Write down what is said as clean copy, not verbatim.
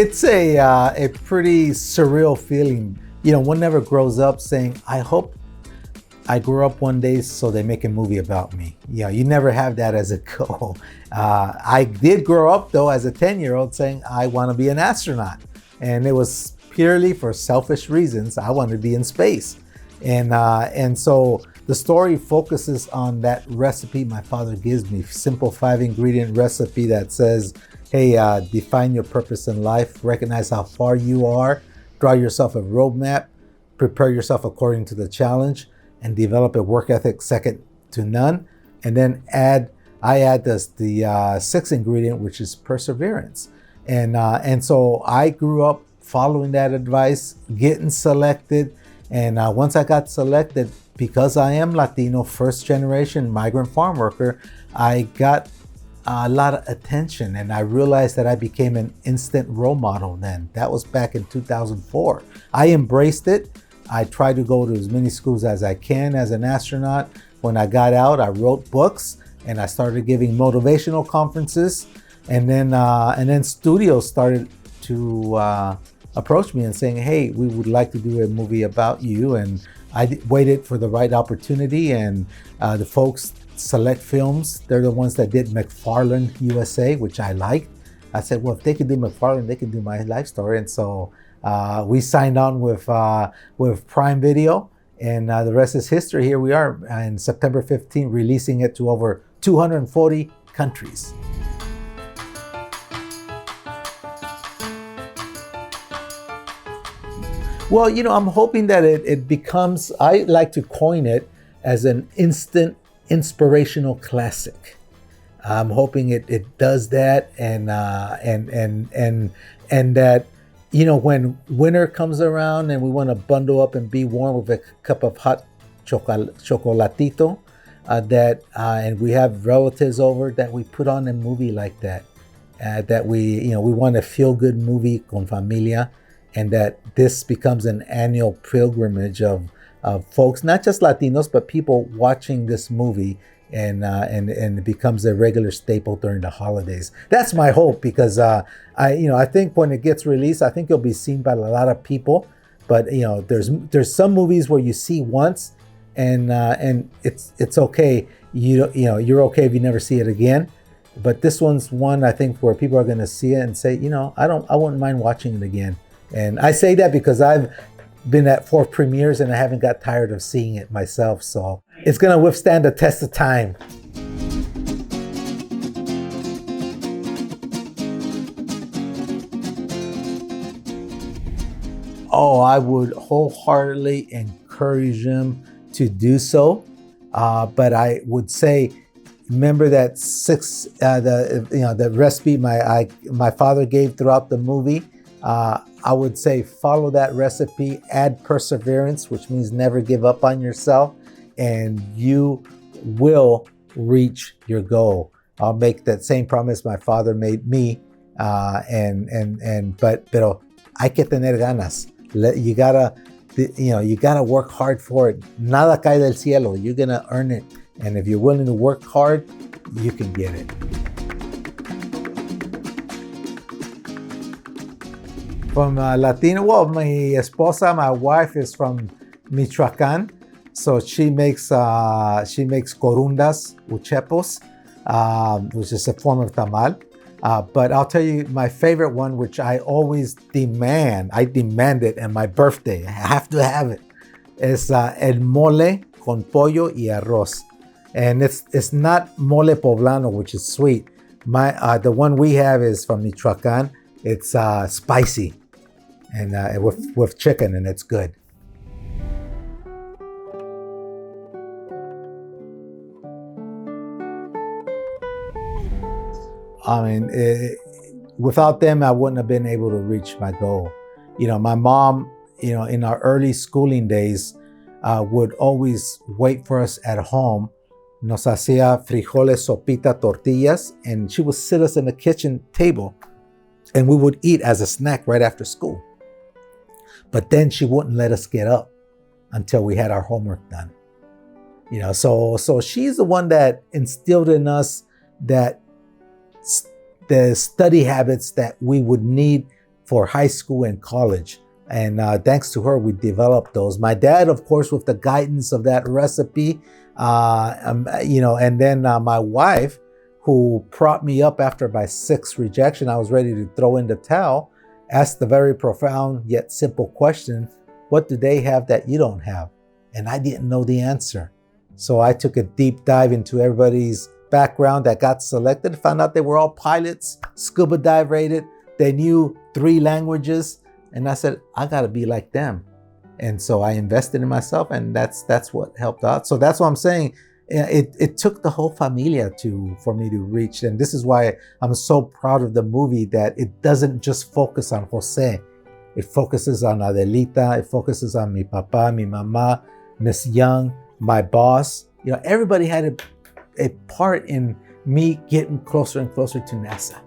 It's a pretty surreal feeling. One never grows up saying, I hope I grew up one day so they make a movie about me. You never have that as a goal. I did grow up though as a 10-year-old saying I want to be an astronaut. And it was purely for selfish reasons. I wanted to be in space. And so the story focuses on that recipe my father gives me, simple 5-ingredient recipe that says, hey, define your purpose in life, recognize how far you are, draw yourself a roadmap, prepare yourself according to the challenge, and develop a work ethic second to none. And then I add the 6th ingredient, which is perseverance. And so I grew up following that advice, getting selected. And once I got selected, because I am Latino, first generation migrant farm worker, I got a lot of attention, and I realized that I became an instant role model then. That was back in 2004. I embraced it. I tried to go to as many schools as I can as an astronaut. When I got out, I wrote books and I started giving motivational conferences. And then studios started to approach me and saying, hey, we would like to do a movie about you. And I waited for the right opportunity, and the folks Select Films, they're the ones that did McFarlane USA, which I liked. I said, well, if they can do McFarlane, they can do my life story. And so we signed on with Prime Video, and the rest is history. Here we are in September 15, releasing it to over 240 countries. Well, I'm hoping that it becomes, I like to coin it as an instant inspirational classic. I'm hoping it does that, and that, when winter comes around and we want to bundle up and be warm with a cup of hot chocolatito, and we have relatives over, that we put on a movie like that, that we want a feel-good movie con familia, and that this becomes an annual pilgrimage of folks, not just Latinos, but people watching this movie, and it becomes a regular staple during the holidays. That's my hope, because I think when it gets released, I think it'll be seen by a lot of people. But there's some movies where you see once, and it's okay. You're okay if you never see it again. But this one's one, I think, where people are going to see it and say, I wouldn't mind watching it again. And I say that because I've been at 4 premieres and I haven't got tired of seeing it myself. So it's going to withstand the test of time. Oh, I would wholeheartedly encourage them to do so. But I would say, remember that the recipe my father gave throughout the movie. I would say follow that recipe, add perseverance, which means never give up on yourself, and you will reach your goal. I'll make that same promise my father made me, pero hay que tener ganas. You gotta work hard for it. Nada cae del cielo. You're gonna earn it, and if you're willing to work hard, you can get it. From Latino, well, my esposa, my wife, is from Michoacán, so she makes corundas, uchepos, which is a form of tamal. But I'll tell you my favorite one, which I always demand it on my birthday. I have to have it. Is el mole con pollo y arroz, and it's not mole poblano, which is sweet. The one we have is from Michoacán. It's spicy, and with chicken, and it's good. I mean, without them, I wouldn't have been able to reach my goal. My mom, in our early schooling days, would always wait for us at home. Nos hacía frijoles, sopita, tortillas, and she would sit us in the kitchen table, and we would eat as a snack right after school. But then she wouldn't let us get up until we had our homework done. So she's the one that instilled in us that the study habits that we would need for high school and college. And thanks to her, we developed those. My dad, of course, with the guidance of that recipe, and then my wife, who propped me up after my 6th rejection, I was ready to throw in the towel, asked the very profound yet simple question, what do they have that you don't have? And I didn't know the answer. So I took a deep dive into everybody's background that got selected, found out they were all pilots, scuba dive rated, they knew 3 languages. And I said, I gotta be like them. And so I invested in myself, and that's what helped out. So that's what I'm saying. It took the whole familia for me to reach. And this is why I'm so proud of the movie, that it doesn't just focus on Jose. It focuses on Adelita, it focuses on mi papa, mi mama, Miss Young, my boss. Everybody had a part in me getting closer and closer to NASA.